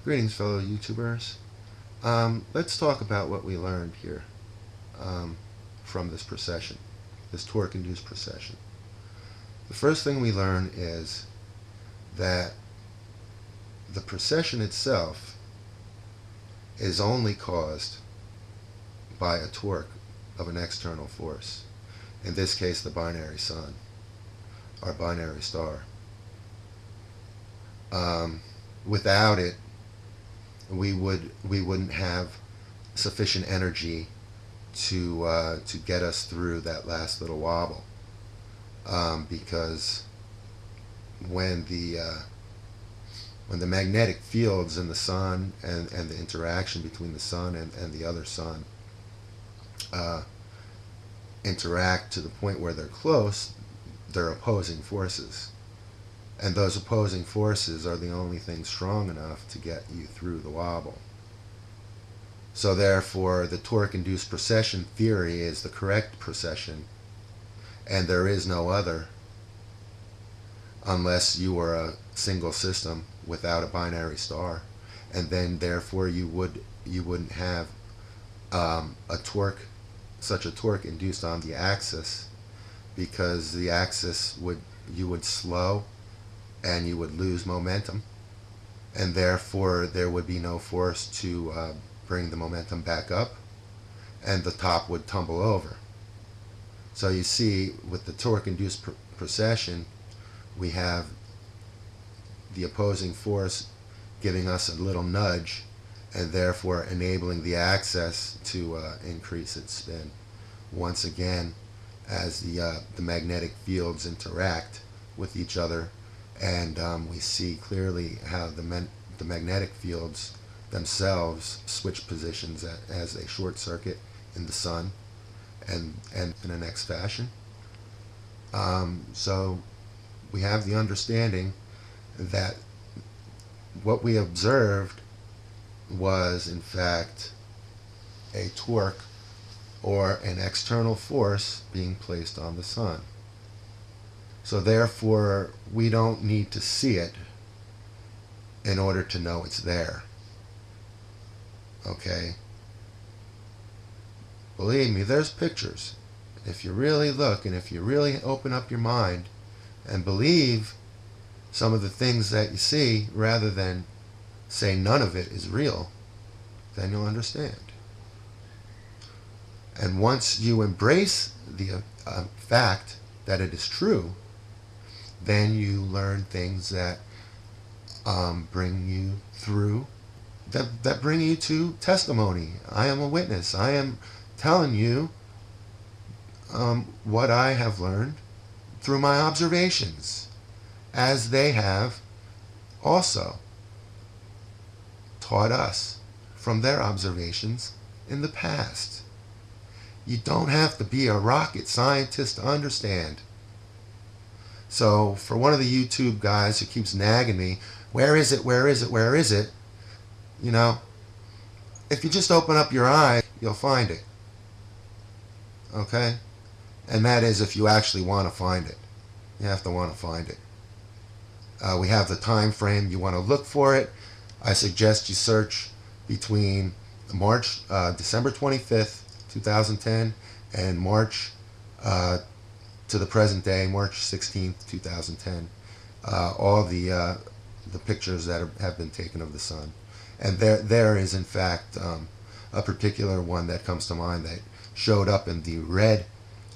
Greetings, fellow YouTubers. Let's talk about what we learned here from this precession, this torque-induced precession. The first thing we learn is that the precession itself is only caused by a torque of an external force. In this case, the binary sun, our binary star. Without it, we wouldn't have sufficient energy to get us through that last little wobble, because when the magnetic fields in the sun and the interaction between the sun and the other sun interact to the point where they're close, they're opposing forces. And those opposing forces are the only things strong enough to get you through the wobble. So therefore, the torque-induced precession theory is the correct precession, and there is no other, unless you were a single system without a binary star, and then therefore you wouldn't have such a torque induced on the axis, because the axis you would slow and you would lose momentum, and therefore there would be no force to bring the momentum back up, and the top would tumble over. So you see, with the torque-induced precession, we have the opposing force giving us a little nudge, and therefore enabling the axis to increase its spin. Once again, as the magnetic fields interact with each other, and we see clearly how the magnetic fields themselves switch positions as they short circuit in the sun and in the next fashion. So we have the understanding that what we observed was in fact a torque or an external force being placed on the sun. So therefore, we don't need to see it in order to know it's there. Okay? Believe me, there's pictures. If you really look and if you really open up your mind and believe some of the things that you see, rather than say none of it is real, then you'll understand. And once you embrace the fact that it is true, then you learn things that bring you through, that bring you to testimony. I am a witness. I am telling you what I have learned through my observations, as they have also taught us from their observations in the past. You don't have to be a rocket scientist to understand. So for one of the YouTube guys who keeps nagging me, where is it, where is it, where is it? You know, if you just open up your eye, you'll find it. Okay? And that is if you actually want to find it. You have to want to find it. We have the time frame you want to look for it. I suggest you search between December 25th, 2010 and March to the present day, March 16th, 2010. All the pictures that have been taken of the sun. And there is in fact a particular one that comes to mind that showed up in the red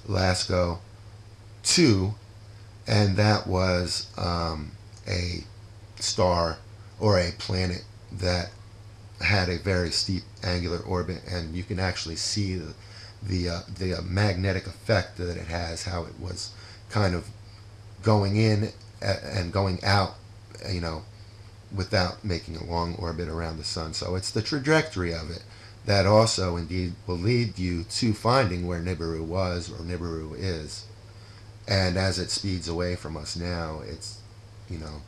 Lasco 2, and that was a star or a planet that had a very steep angular orbit, and you can actually see the magnetic effect that it has, how it was kind of going in and going out, you know, without making a long orbit around the sun. So it's the trajectory of it that also indeed will lead you to finding where Nibiru was or Nibiru is. And as it speeds away from us now, it's, you know,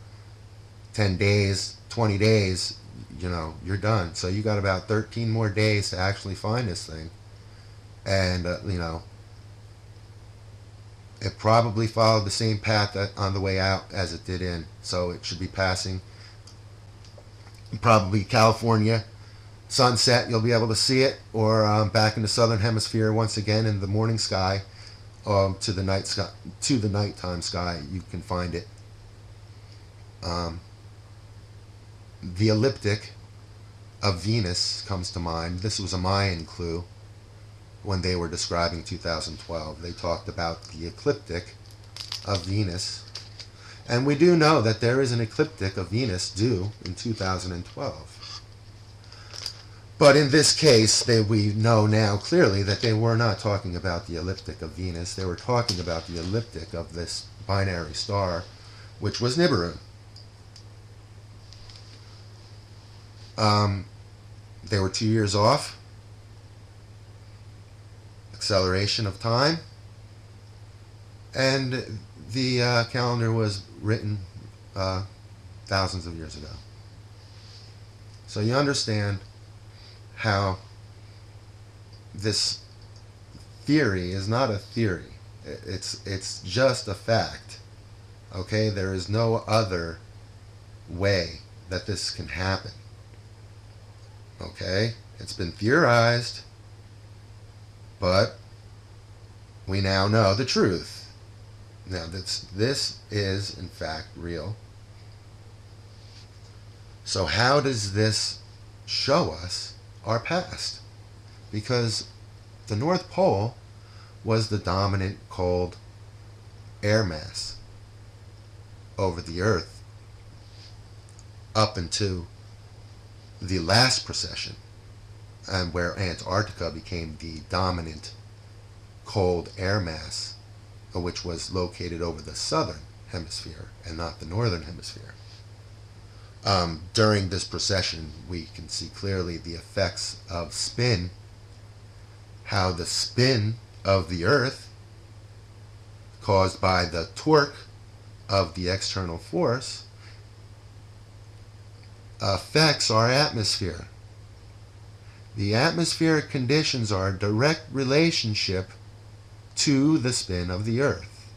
10 days, 20 days, you know, you're done. So you got about 13 more days to actually find this thing. And, you know, it probably followed the same path on the way out as it did in. So it should be passing Probably California sunset, you'll be able to see it, or back in the southern hemisphere once again in the morning sky, to the night sky, to the nighttime sky, you can find it. The ecliptic of Venus comes to mind. This was a Mayan clue when they were describing 2012. They talked about the ecliptic of Venus. And we do know that there is an ecliptic of Venus due in 2012. But in this case, we know now clearly that they were not talking about the ecliptic of Venus. They were talking about the ecliptic of this binary star, which was Nibiru. They were 2 years off. Acceleration of time. And the calendar was written thousands of years ago. So you understand how this theory is not a theory. It's just a fact. Okay? There is no other way that this can happen. Okay? It's been theorized, but we now know the truth. Now, this is, in fact, real. So how does this show us our past? Because the North Pole was the dominant cold air mass over the Earth up into the last precession, and where Antarctica became the dominant cold air mass, which was located over the southern hemisphere and not the northern hemisphere. During this precession, we can see clearly the effects of spin, how the spin of the Earth, caused by the torque of the external force, affects our atmosphere. The atmospheric conditions are a direct relationship to the spin of the Earth.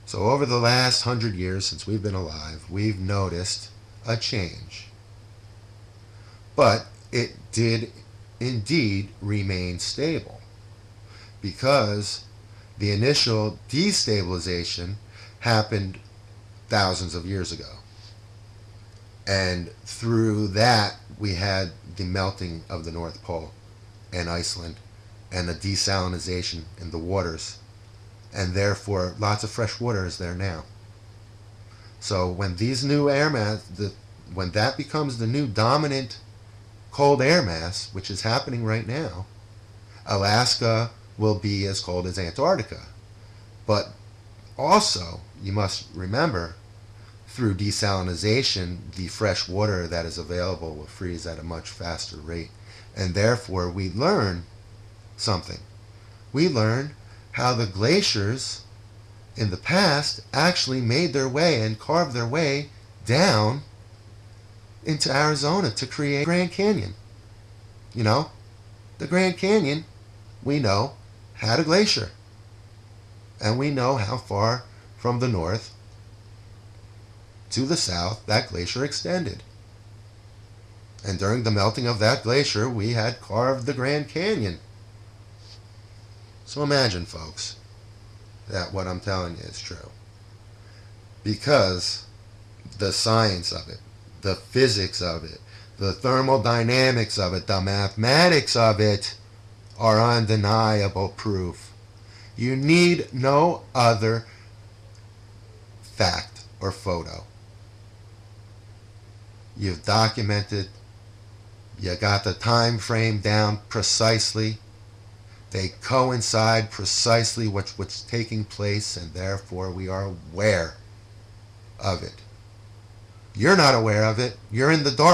So over the last 100 years since we've been alive, we've noticed a change. But it did indeed remain stable, because the initial destabilization happened thousands of years ago. And through that, we had the melting of the North Pole and Iceland, and the desalinization in the waters, and therefore lots of fresh water is there now. So when these new air mass, when that becomes the new dominant cold air mass, which is happening right now, Alaska will be as cold as Antarctica. But also, you must remember, through desalinization, the fresh water that is available will freeze at a much faster rate. And therefore, we learn something. We learn how the glaciers in the past actually made their way and carved their way down into Arizona to create Grand Canyon. You know, the Grand Canyon, we know, had a glacier. And we know how far from the north to the south that glacier extended. And during the melting of that glacier, we had carved the Grand Canyon. So imagine, folks, that what I'm telling you is true. Because the science of it, the physics of it, the thermodynamics of it, the mathematics of it are undeniable proof. You need no other fact or photo. You've documented, you got the time frame down precisely. They coincide precisely what's taking place, and therefore we are aware of it. You're not aware of it. You're in the dark.